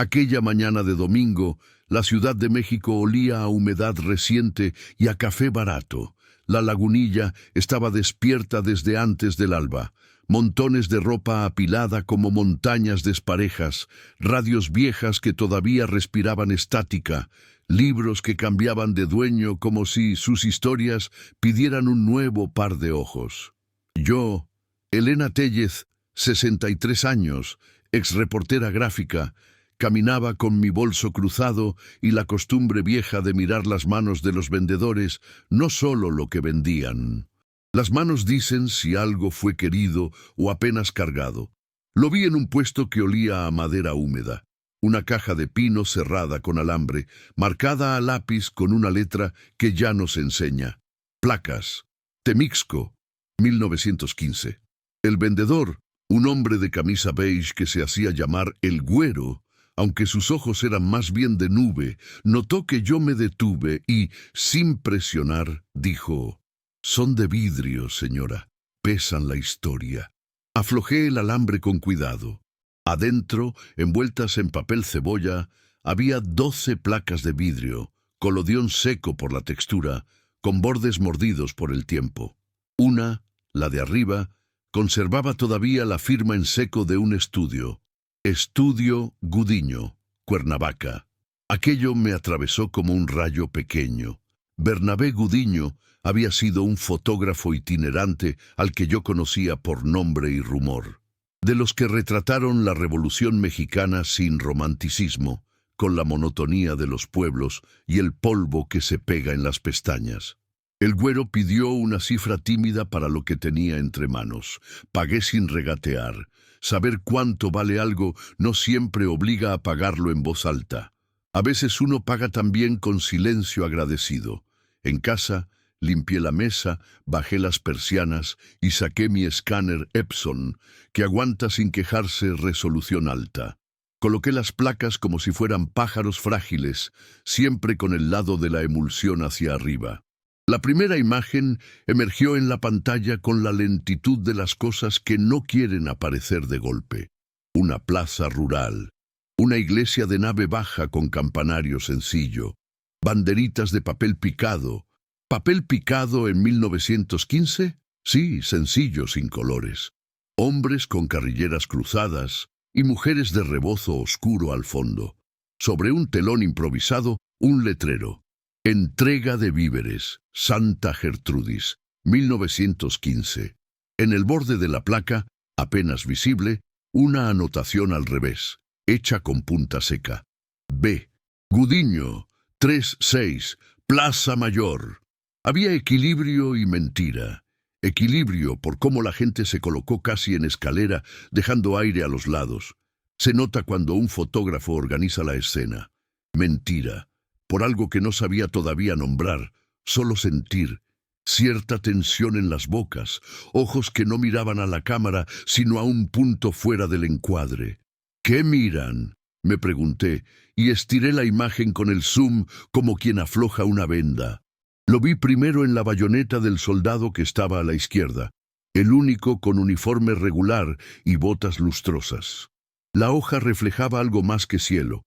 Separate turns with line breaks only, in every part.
Aquella mañana de domingo, la Ciudad de México olía a humedad reciente y a café barato. La lagunilla estaba despierta desde antes del alba. Montones de ropa apilada como montañas desparejas, radios viejas que todavía respiraban estática, libros que cambiaban de dueño como si sus historias pidieran un nuevo par de ojos. Yo, Elena Tellez, 63 años, exreportera gráfica, caminaba con mi bolso cruzado y la costumbre vieja de mirar las manos de los vendedores, no solo lo que vendían. Las manos dicen si algo fue querido o apenas cargado. Lo vi en un puesto que olía a madera húmeda. Una caja de pino cerrada con alambre, marcada a lápiz con una letra que ya nos enseña. Placas. Temixco, 1915. El vendedor, un hombre de camisa beige que se hacía llamar el Güero, aunque sus ojos eran más bien de nube, notó que yo me detuve y, sin presionar, dijo: «Son de vidrio, señora. Pesan la historia». Aflojé el alambre con cuidado. Adentro, envueltas en papel cebolla, había 12 placas de vidrio, colodión seco por la textura, con bordes mordidos por el tiempo. Una, la de arriba, conservaba todavía la firma en seco de un estudio. Estudio Gudiño, Cuernavaca. Aquello me atravesó como un rayo pequeño. Bernabé Gudiño había sido un fotógrafo itinerante al que yo conocía por nombre y rumor. De los que retrataron la Revolución Mexicana sin romanticismo, con la monotonía de los pueblos y el polvo que se pega en las pestañas. El Güero pidió una cifra tímida para lo que tenía entre manos. Pagué sin regatear. Saber cuánto vale algo no siempre obliga a pagarlo en voz alta. A veces uno paga también con silencio agradecido. En casa, limpié la mesa, bajé las persianas y saqué mi escáner Epson, que aguanta sin quejarse resolución alta. Coloqué las placas como si fueran pájaros frágiles, siempre con el lado de la emulsión hacia arriba. La primera imagen emergió en la pantalla con la lentitud de las cosas que no quieren aparecer de golpe. Una plaza rural, una iglesia de nave baja con campanario sencillo, banderitas de papel picado. ¿Papel picado en 1915? Sí, sencillo, sin colores. Hombres con carrilleras cruzadas y mujeres de rebozo oscuro al fondo. Sobre un telón improvisado, un letrero. Entrega de víveres, Santa Gertrudis, 1915. En el borde de la placa, apenas visible, una anotación al revés, hecha con punta seca. B. Gudiño, 36, Plaza Mayor. Había equilibrio y mentira. Equilibrio por cómo la gente se colocó casi en escalera, dejando aire a los lados. Se nota cuando un fotógrafo organiza la escena. Mentira. Por algo que no sabía todavía nombrar, solo sentir, cierta tensión en las bocas, ojos que no miraban a la cámara, sino a un punto fuera del encuadre. ¿Qué miran?, me pregunté, y estiré la imagen con el zoom como quien afloja una venda. Lo vi primero en la bayoneta del soldado que estaba a la izquierda, el único con uniforme regular y botas lustrosas. La hoja reflejaba algo más que cielo.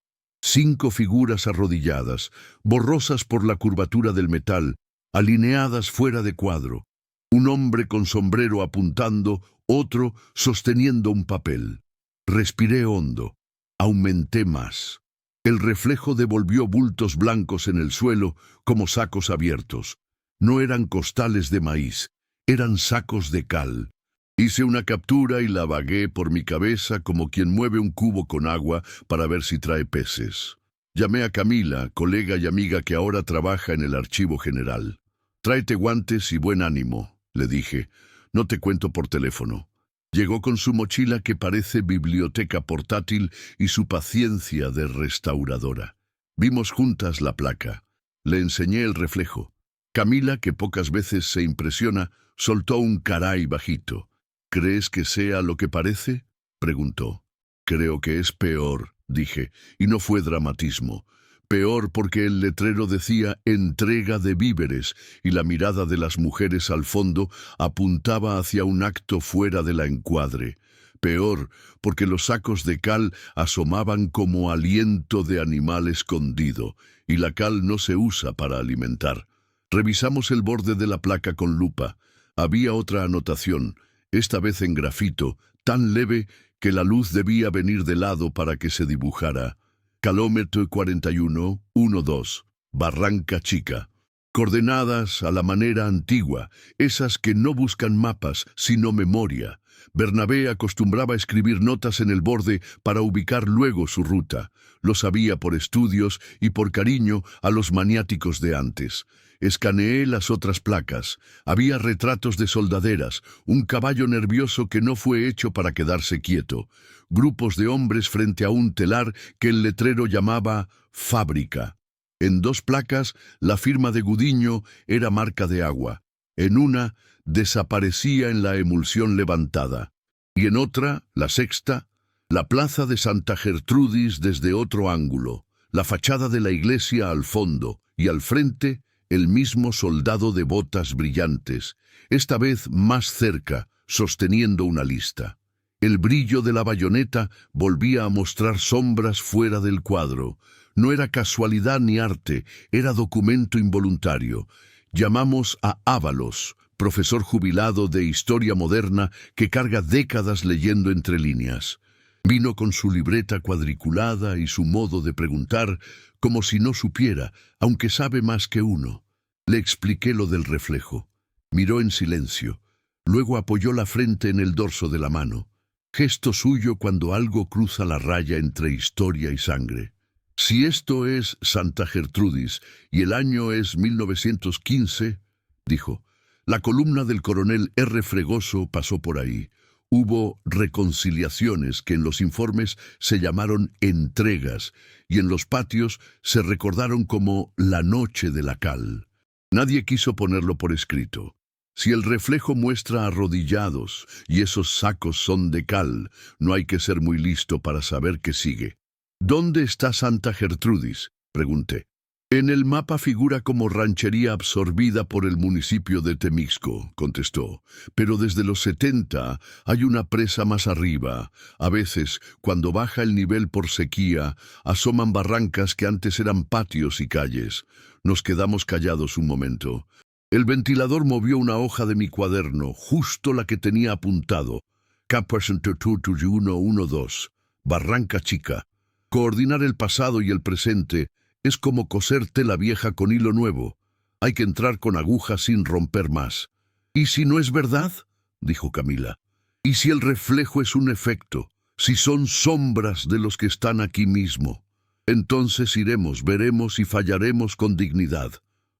5 figuras arrodilladas, borrosas por la curvatura del metal, alineadas fuera de cuadro. Un hombre con sombrero apuntando, otro sosteniendo un papel. Respiré hondo. Aumenté más. El reflejo devolvió bultos blancos en el suelo como sacos abiertos. No eran costales de maíz, eran sacos de cal. Hice una captura y la vagué por mi cabeza como quien mueve un cubo con agua para ver si trae peces. Llamé a Camila, colega y amiga que ahora trabaja en el Archivo General. «Tráete guantes y buen ánimo», le dije. «No te cuento por teléfono». Llegó con su mochila que parece biblioteca portátil y su paciencia de restauradora. Vimos juntas la placa. Le enseñé el reflejo. Camila, que pocas veces se impresiona, soltó un caray bajito. «¿Crees que sea lo que parece?», preguntó. «Creo que es peor», dije, y no fue dramatismo. Peor porque el letrero decía entrega de víveres y la mirada de las mujeres al fondo apuntaba hacia un acto fuera de la encuadre. Peor, porque los sacos de cal asomaban como aliento de animal escondido, y la cal no se usa para alimentar. Revisamos el borde de la placa con lupa. Había otra anotación, esta vez en grafito, tan leve que la luz debía venir de lado para que se dibujara. Kilómetro 4112, Barranca Chica. Coordenadas a la manera antigua, esas que no buscan mapas, sino memoria. Bernabé acostumbraba a escribir notas en el borde para ubicar luego su ruta. Lo sabía por estudios y por cariño a los maniáticos de antes. Escaneé las otras placas. Había retratos de soldaderas, un caballo nervioso que no fue hecho para quedarse quieto, grupos de hombres frente a un telar que el letrero llamaba fábrica. En dos placas, la firma de Gudiño era marca de agua. En una, desaparecía en la emulsión levantada. Y en otra, la sexta, la plaza de Santa Gertrudis desde otro ángulo, la fachada de la iglesia al fondo, y al frente, el mismo soldado de botas brillantes, esta vez más cerca, sosteniendo una lista. El brillo de la bayoneta volvía a mostrar sombras fuera del cuadro. No era casualidad ni arte, era documento involuntario. Llamamos a Ábalos, profesor jubilado de Historia Moderna que carga décadas leyendo entre líneas. Vino con su libreta cuadriculada y su modo de preguntar, como si no supiera, aunque sabe más que uno. Le expliqué lo del reflejo. Miró en silencio. Luego apoyó la frente en el dorso de la mano. Gesto suyo cuando algo cruza la raya entre historia y sangre. Si esto es Santa Gertrudis y el año es 1915, dijo, la columna del coronel R. Fregoso pasó por ahí. Hubo reconciliaciones que en los informes se llamaron entregas y en los patios se recordaron como la noche de la cal. Nadie quiso ponerlo por escrito. Si el reflejo muestra arrodillados y esos sacos son de cal, no hay que ser muy listo para saber qué sigue. ¿Dónde está Santa Gertrudis?, pregunté. En el mapa figura como ranchería absorbida por el municipio de Temixco, contestó. Pero desde los 70 hay una presa más arriba. A veces, cuando baja el nivel por sequía, asoman barrancas que antes eran patios y calles. Nos quedamos callados un momento. El ventilador movió una hoja de mi cuaderno, justo la que tenía apuntado. K.112, Barranca Chica. Coordinar el pasado y el presente es como coser tela vieja con hilo nuevo. Hay que entrar con aguja sin romper más. ¿Y si no es verdad?, dijo Camila. ¿Y si el reflejo es un efecto? Si son sombras de los que están aquí mismo. Entonces iremos, veremos y fallaremos con dignidad,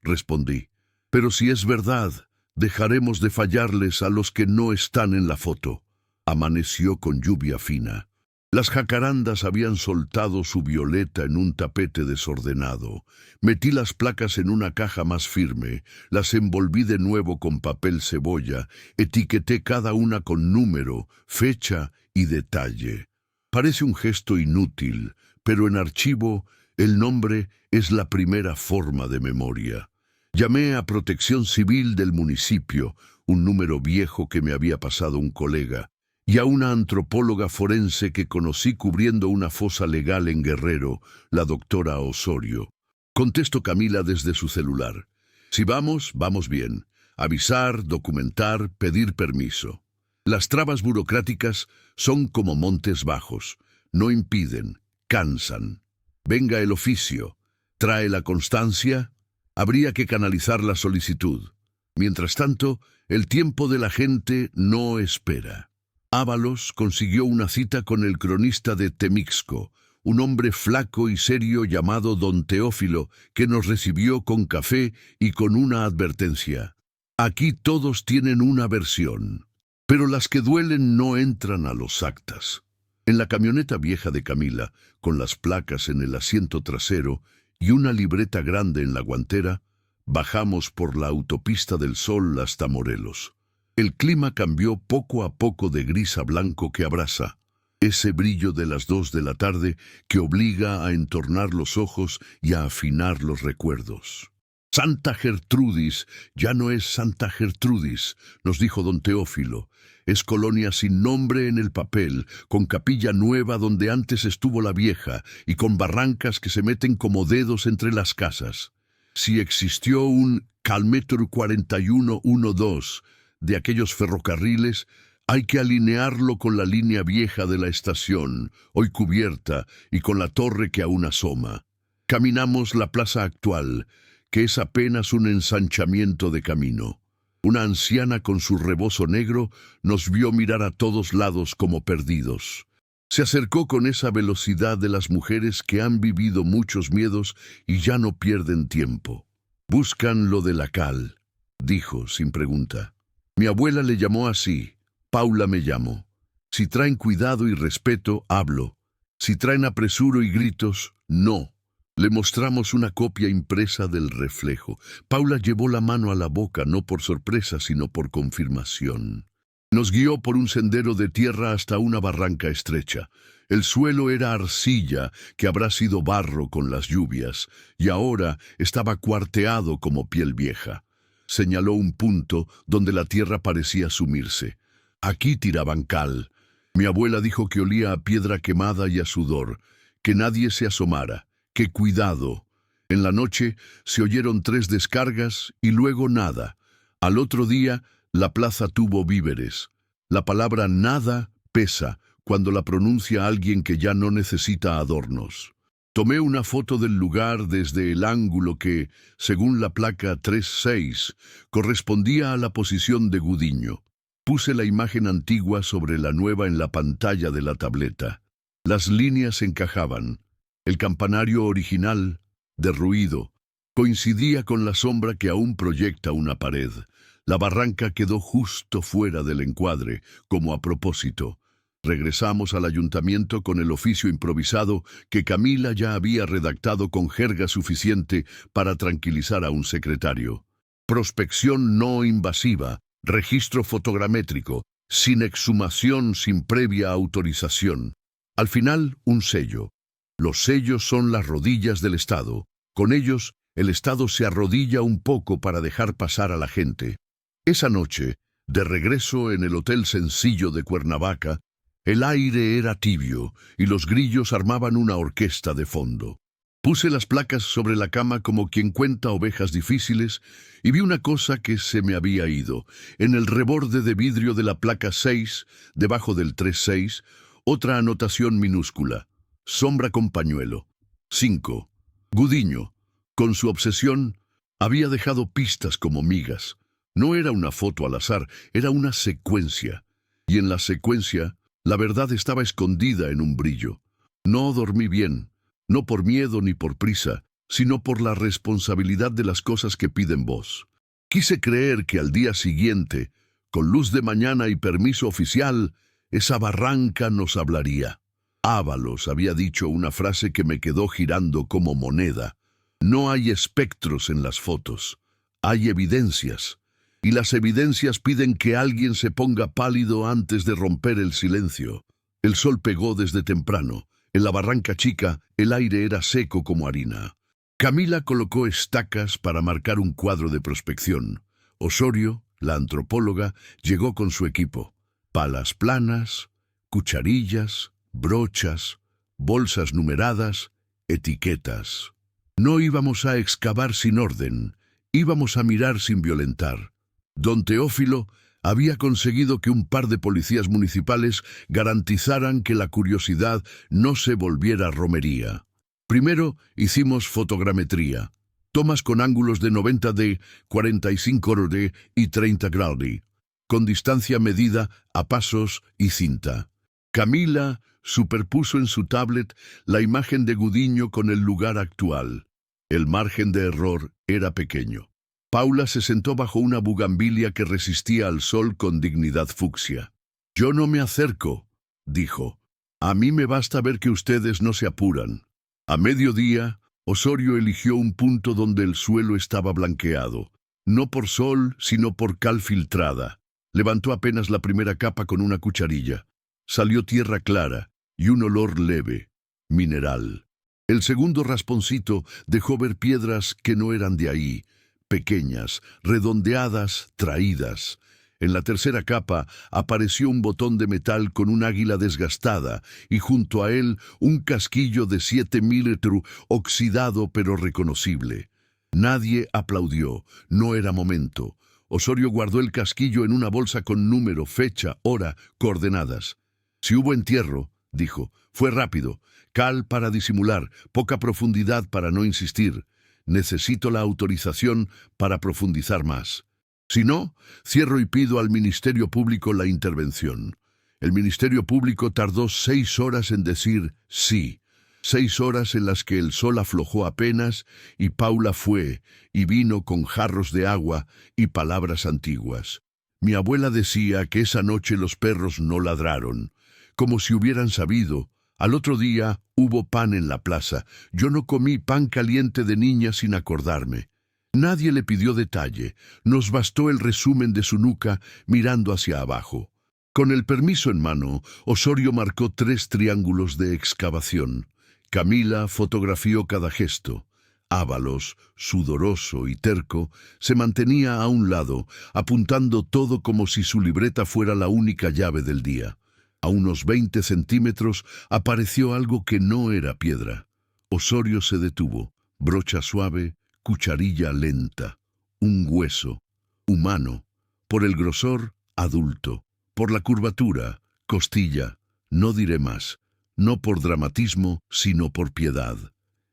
respondí. Pero si es verdad, dejaremos de fallarles a los que no están en la foto. Amaneció con lluvia fina. Las jacarandas habían soltado su violeta en un tapete desordenado. Metí las placas en una caja más firme, las envolví de nuevo con papel cebolla, etiqueté cada una con número, fecha y detalle. Parece un gesto inútil, pero en archivo el nombre es la primera forma de memoria. Llamé a Protección Civil del municipio, un número viejo que me había pasado un colega, y a una antropóloga forense que conocí cubriendo una fosa legal en Guerrero, la doctora Osorio. Contestó Camila desde su celular. Si vamos, vamos bien. Avisar, documentar, pedir permiso. Las trabas burocráticas son como montes bajos. No impiden, cansan. Venga el oficio. ¿Trae la constancia? Habría que canalizar la solicitud. Mientras tanto, el tiempo de la gente no espera. Ábalos consiguió una cita con el cronista de Temixco, un hombre flaco y serio llamado don Teófilo, que nos recibió con café y con una advertencia. Aquí todos tienen una versión, pero las que duelen no entran a los actas. En la camioneta vieja de Camila, con las placas en el asiento trasero y una libreta grande en la guantera, bajamos por la autopista del Sol hasta Morelos. El clima cambió poco a poco de gris a blanco que abrasa, ese brillo de las 2 de la tarde que obliga a entornar los ojos y a afinar los recuerdos. Santa Gertrudis ya no es Santa Gertrudis, nos dijo don Teófilo. Es colonia sin nombre en el papel, con capilla nueva donde antes estuvo la vieja y con barrancas que se meten como dedos entre las casas. Si existió un Calmetro 4112 de aquellos ferrocarriles, hay que alinearlo con la línea vieja de la estación, hoy cubierta y con la torre que aún asoma. Caminamos la plaza actual, que es apenas un ensanchamiento de camino. Una anciana con su rebozo negro nos vio mirar a todos lados como perdidos. Se acercó con esa velocidad de las mujeres que han vivido muchos miedos y ya no pierden tiempo. Buscan lo de la cal, dijo sin pregunta. Mi abuela le llamó así, Paula me llamo. Si traen cuidado y respeto, hablo. Si traen apresuro y gritos, no. Le mostramos una copia impresa del reflejo. Paula llevó la mano a la boca, no por sorpresa, sino por confirmación. Nos guió por un sendero de tierra hasta una barranca estrecha. El suelo era arcilla, que habrá sido barro con las lluvias, y ahora estaba cuarteado como piel vieja. Señaló un punto donde la tierra parecía sumirse. Aquí tiraban cal. Mi abuela dijo que olía a piedra quemada y a sudor, que nadie se asomara. ¡Qué cuidado! En la noche se oyeron 3 descargas y luego nada. Al otro día, la plaza tuvo víveres. La palabra nada pesa cuando la pronuncia alguien que ya no necesita adornos. Tomé una foto del lugar desde el ángulo que, según la placa 36, correspondía a la posición de Gudiño. Puse la imagen antigua sobre la nueva en la pantalla de la tableta. Las líneas encajaban. El campanario original, derruido, coincidía con la sombra que aún proyecta una pared. La barranca quedó justo fuera del encuadre, como a propósito. Regresamos al ayuntamiento con el oficio improvisado que Camila ya había redactado con jerga suficiente para tranquilizar a un secretario. Prospección no invasiva, registro fotogramétrico, sin exhumación, sin previa autorización. Al final, un sello. Los sellos son las rodillas del Estado. Con ellos, el Estado se arrodilla un poco para dejar pasar a la gente. Esa noche, de regreso en el Hotel Sencillo de Cuernavaca, el aire era tibio y los grillos armaban una orquesta de fondo. Puse las placas sobre la cama como quien cuenta ovejas difíciles y vi una cosa que se me había ido. En el reborde de vidrio de la placa 6, debajo del 36, otra anotación minúscula. Sombra con pañuelo. 5. Gudiño, con su obsesión, había dejado pistas como migas. No era una foto al azar, era una secuencia. Y en la secuencia, la verdad estaba escondida en un brillo. No dormí bien, no por miedo ni por prisa, sino por la responsabilidad de las cosas que piden voz. Quise creer que al día siguiente, con luz de mañana y permiso oficial, esa barranca nos hablaría. Ábalos había dicho una frase que me quedó girando como moneda. No hay espectros en las fotos, hay evidencias. Y las evidencias piden que alguien se ponga pálido antes de romper el silencio. El sol pegó desde temprano. En la barranca chica, el aire era seco como harina. Camila colocó estacas para marcar un cuadro de prospección. Osorio, la antropóloga, llegó con su equipo. Palas planas, cucharillas, brochas, bolsas numeradas, etiquetas. No íbamos a excavar sin orden, íbamos a mirar sin violentar. Don Teófilo había conseguido que un par de policías municipales garantizaran que la curiosidad no se volviera romería. Primero hicimos fotogrametría, tomas con ángulos de 90D, 45D y 30°, con distancia medida a pasos y cinta. Camila superpuso en su tablet la imagen de Gudiño con el lugar actual. El margen de error era pequeño. Paula se sentó bajo una bugambilia que resistía al sol con dignidad fucsia. «Yo no me acerco», dijo. «A mí me basta ver que ustedes no se apuran». A mediodía, Osorio eligió un punto donde el suelo estaba blanqueado, no por sol, sino por cal filtrada. Levantó apenas la primera capa con una cucharilla. Salió tierra clara y un olor leve, mineral. El segundo rasponcito dejó ver piedras que no eran de ahí, pequeñas, redondeadas, traídas. En la tercera capa apareció un botón de metal con un águila desgastada y junto a él un casquillo de 7 milímetros oxidado pero reconocible. Nadie aplaudió, no era momento. Osorio guardó el casquillo en una bolsa con número, fecha, hora, coordenadas. Si hubo entierro, dijo, fue rápido, cal para disimular, poca profundidad para no insistir. Necesito la autorización para profundizar más. Si no, cierro y pido al Ministerio Público la intervención. El Ministerio Público tardó 6 horas en decir sí. 6 horas en las que el sol aflojó apenas y Paula fue y vino con jarros de agua y palabras antiguas. Mi abuela decía que esa noche los perros no ladraron, como si hubieran sabido. Al otro día hubo pan en la plaza. Yo no comí pan caliente de niña sin acordarme. Nadie le pidió detalle, nos bastó el resumen de su nuca mirando hacia abajo. Con el permiso en mano, Osorio marcó 3 triángulos de excavación. Camila fotografió cada gesto. Ábalos, sudoroso y terco, se mantenía a un lado, apuntando todo como si su libreta fuera la única llave del día. A unos 20 centímetros apareció algo que no era piedra. Osorio se detuvo, brocha suave, cucharilla lenta, un hueso, humano, por el grosor, adulto, por la curvatura, costilla, no diré más, no por dramatismo, sino por piedad.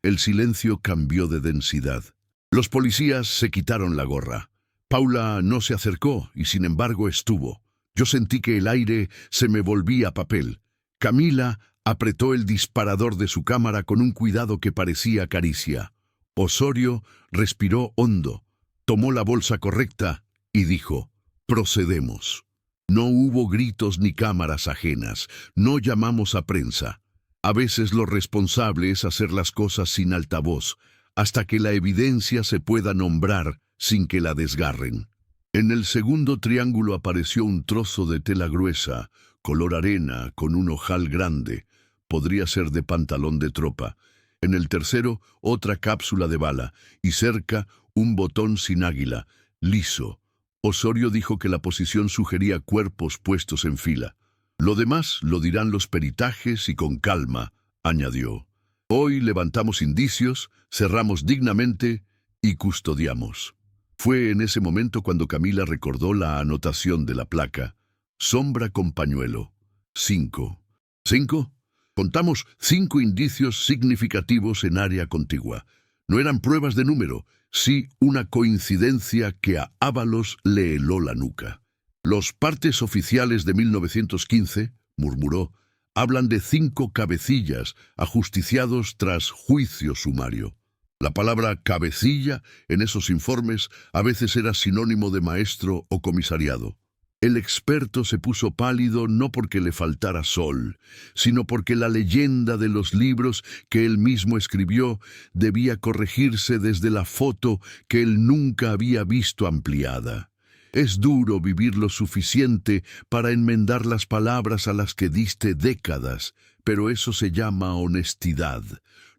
El silencio cambió de densidad. Los policías se quitaron la gorra. Paula no se acercó y sin embargo estuvo. Yo sentí que el aire se me volvía papel. Camila apretó el disparador de su cámara con un cuidado que parecía caricia. Osorio respiró hondo, tomó la bolsa correcta y dijo, procedemos. No hubo gritos ni cámaras ajenas, no llamamos a prensa. A veces lo responsable es hacer las cosas sin altavoz, hasta que la evidencia se pueda nombrar sin que la desgarren. En el segundo triángulo apareció un trozo de tela gruesa, color arena, con un ojal grande. Podría ser de pantalón de tropa. En el tercero, otra cápsula de bala, y cerca, un botón sin águila, liso. Osorio dijo que la posición sugería cuerpos puestos en fila. Lo demás lo dirán los peritajes y con calma, añadió. Hoy levantamos indicios, cerramos dignamente y custodiamos. Fue en ese momento cuando Camila recordó la anotación de la placa. Sombra con pañuelo. 5. ¿5? Contamos 5 indicios significativos en área contigua. No eran pruebas de número, sí una coincidencia que a Ábalos le heló la nuca. Los partes oficiales de 1915, murmuró, hablan de 5 cabecillas ajusticiados tras juicio sumario. La palabra cabecilla en esos informes a veces era sinónimo de maestro o comisariado. El experto se puso pálido no porque le faltara sol, sino porque la leyenda de los libros que él mismo escribió debía corregirse desde la foto que él nunca había visto ampliada. Es duro vivir lo suficiente para enmendar las palabras a las que diste décadas, pero eso se llama honestidad.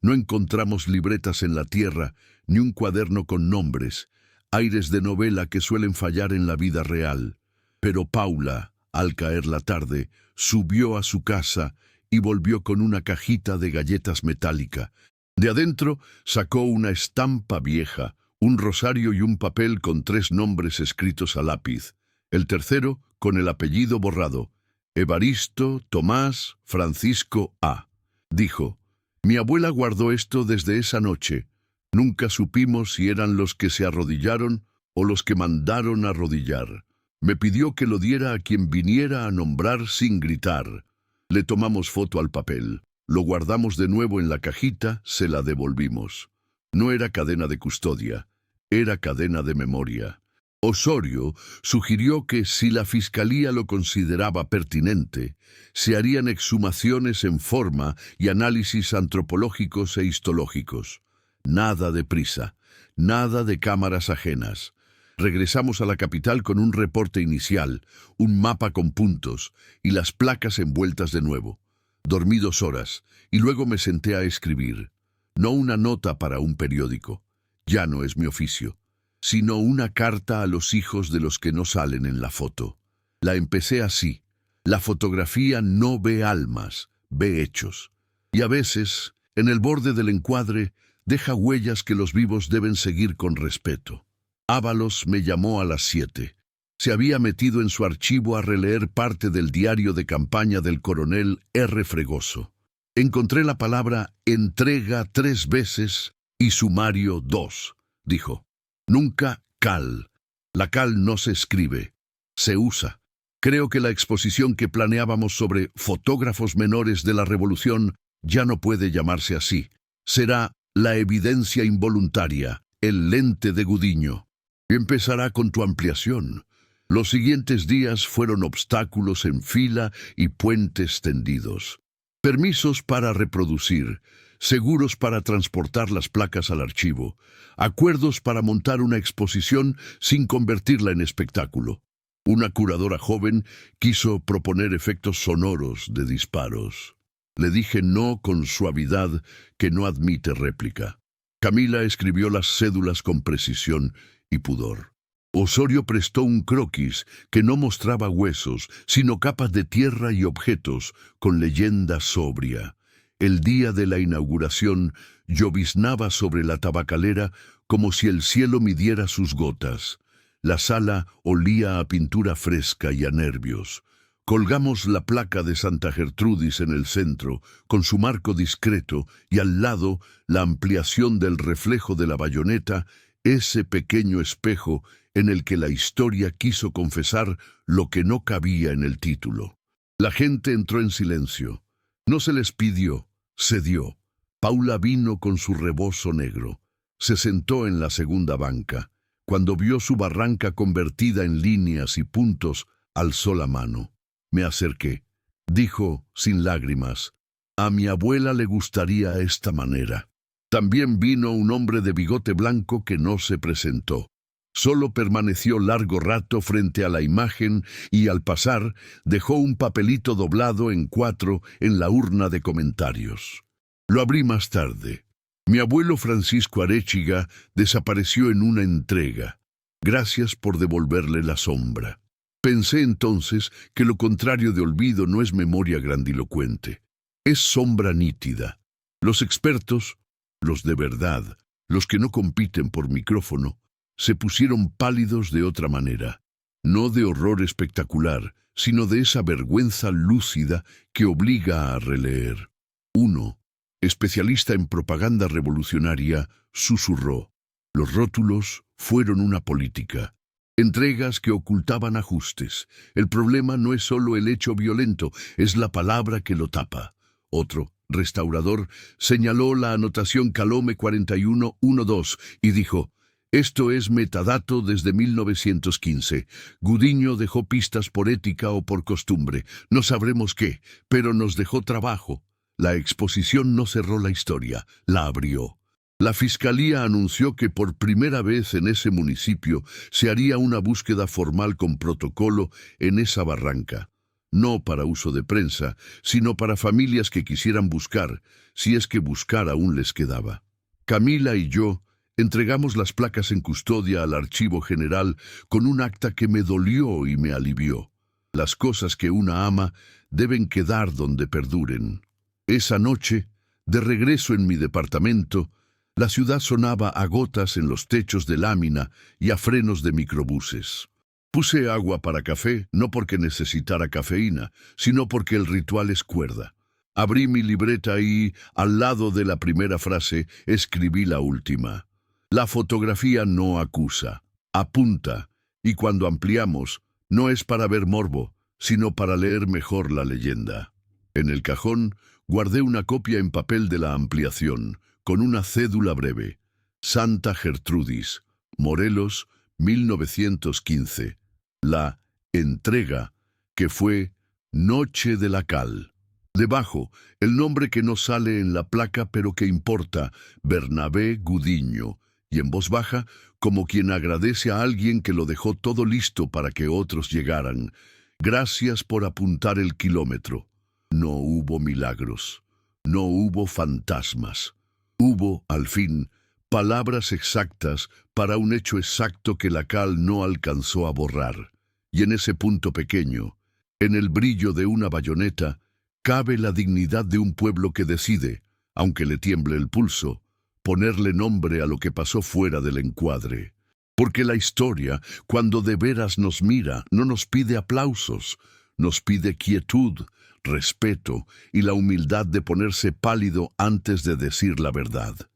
No encontramos libretas en la tierra, ni un cuaderno con nombres, aires de novela que suelen fallar en la vida real. Pero Paula, al caer la tarde, subió a su casa y volvió con una cajita de galletas metálica. De adentro sacó una estampa vieja, un rosario y un papel con 3 nombres escritos a lápiz. El tercero con el apellido borrado. Evaristo Tomás Francisco A. Dijo, mi abuela guardó esto desde esa noche. Nunca supimos si eran los que se arrodillaron o los que mandaron arrodillar. Me pidió que lo diera a quien viniera a nombrar sin gritar. Le tomamos foto al papel, lo guardamos de nuevo en la cajita, se la devolvimos. No era cadena de custodia, era cadena de memoria. Osorio sugirió que si la fiscalía lo consideraba pertinente, se harían exhumaciones en forma y análisis antropológicos e histológicos. Nada de prisa, nada de cámaras ajenas. Regresamos a la capital con un reporte inicial, un mapa con puntos y las placas envueltas de nuevo. Dormí 2 horas y luego me senté a escribir. No una nota para un periódico. Ya no es mi oficio. sino una carta a los hijos de los que no salen en la foto. La empecé así: la fotografía no ve almas, ve hechos. Y a veces, en el borde del encuadre, deja huellas que los vivos deben seguir con respeto. Ábalos me llamó a las 7. Se había metido en su archivo a releer parte del diario de campaña del coronel R. Fregoso. Encontré la palabra entrega 3 veces y sumario 2, dijo. Nunca cal. La cal no se escribe, se usa. Creo que la exposición que planeábamos sobre fotógrafos menores de la Revolución ya no puede llamarse así. Será la evidencia involuntaria, el lente de Gudiño. Empezará con tu ampliación. Los siguientes días fueron obstáculos en fila y puentes tendidos. Permisos para reproducir, seguros para transportar las placas al archivo, acuerdos para montar una exposición sin convertirla en espectáculo. Una curadora joven quiso proponer efectos sonoros de disparos. Le dije no con suavidad que no admite réplica. Camila escribió las cédulas con precisión y pudor. Osorio prestó un croquis que no mostraba huesos, sino capas de tierra y objetos con leyenda sobria. El día de la inauguración lloviznaba sobre la tabacalera como si el cielo midiera sus gotas. La sala olía a pintura fresca y a nervios. Colgamos la placa de Santa Gertrudis en el centro, con su marco discreto, y al lado la ampliación del reflejo de la bayoneta, ese pequeño espejo en el que la historia quiso confesar lo que no cabía en el título. La gente entró en silencio. No se les pidió, se dio. Paula vino con su rebozo negro. Se sentó en la segunda banca. Cuando vio su barranca convertida en líneas y puntos, alzó la mano. Me acerqué. Dijo, sin lágrimas, a mi abuela le gustaría esta manera. También vino un hombre de bigote blanco que no se presentó. Solo permaneció largo rato frente a la imagen y al pasar dejó un papelito doblado en 4 en la urna de comentarios. Lo abrí más tarde. Mi abuelo Francisco Arechiga desapareció en una entrega. Gracias por devolverle la sombra. Pensé entonces que lo contrario de olvido no es memoria grandilocuente. Es sombra nítida. Los expertos, los de verdad, los que no compiten por micrófono, se pusieron pálidos de otra manera. No de horror espectacular, sino de esa vergüenza lúcida que obliga a releer. Uno, especialista en propaganda revolucionaria, susurró. Los rótulos fueron una política. Entregas que ocultaban ajustes. El problema no es solo el hecho violento, es la palabra que lo tapa. Otro, restaurador, señaló la anotación Calome 4112 y dijo, esto es metadato desde 1915. Gudiño dejó pistas por ética o por costumbre. No sabremos qué, pero nos dejó trabajo. La exposición no cerró la historia, la abrió. La Fiscalía anunció que por primera vez en ese municipio se haría una búsqueda formal con protocolo en esa barranca. No para uso de prensa, sino para familias que quisieran buscar, si es que buscar aún les quedaba. Camila y yo entregamos las placas en custodia al Archivo General con un acta que me dolió y me alivió. Las cosas que una ama deben quedar donde perduren. Esa noche, de regreso en mi departamento, la ciudad sonaba a gotas en los techos de lámina y a frenos de microbuses. Puse agua para café, no porque necesitara cafeína, sino porque el ritual es cuerda. Abrí mi libreta y, al lado de la primera frase, escribí la última. La fotografía no acusa, apunta, y cuando ampliamos, no es para ver morbo, sino para leer mejor la leyenda. En el cajón, guardé una copia en papel de la ampliación, con una cédula breve. Santa Gertrudis, Morelos, 1915. La entrega, que fue Noche de la Cal. Debajo, el nombre que no sale en la placa pero que importa, Bernabé Gudiño, y en voz baja, como quien agradece a alguien que lo dejó todo listo para que otros llegaran. Gracias por apuntar el kilómetro. No hubo milagros, no hubo fantasmas. Hubo, al fin, Palabras exactas para un hecho exacto que la cal no alcanzó a borrar. Y en ese punto pequeño, en el brillo de una bayoneta, cabe la dignidad de un pueblo que decide, aunque le tiemble el pulso, ponerle nombre a lo que pasó fuera del encuadre. Porque la historia, cuando de veras nos mira, no nos pide aplausos, nos pide quietud, respeto y la humildad de ponerse pálido antes de decir la verdad.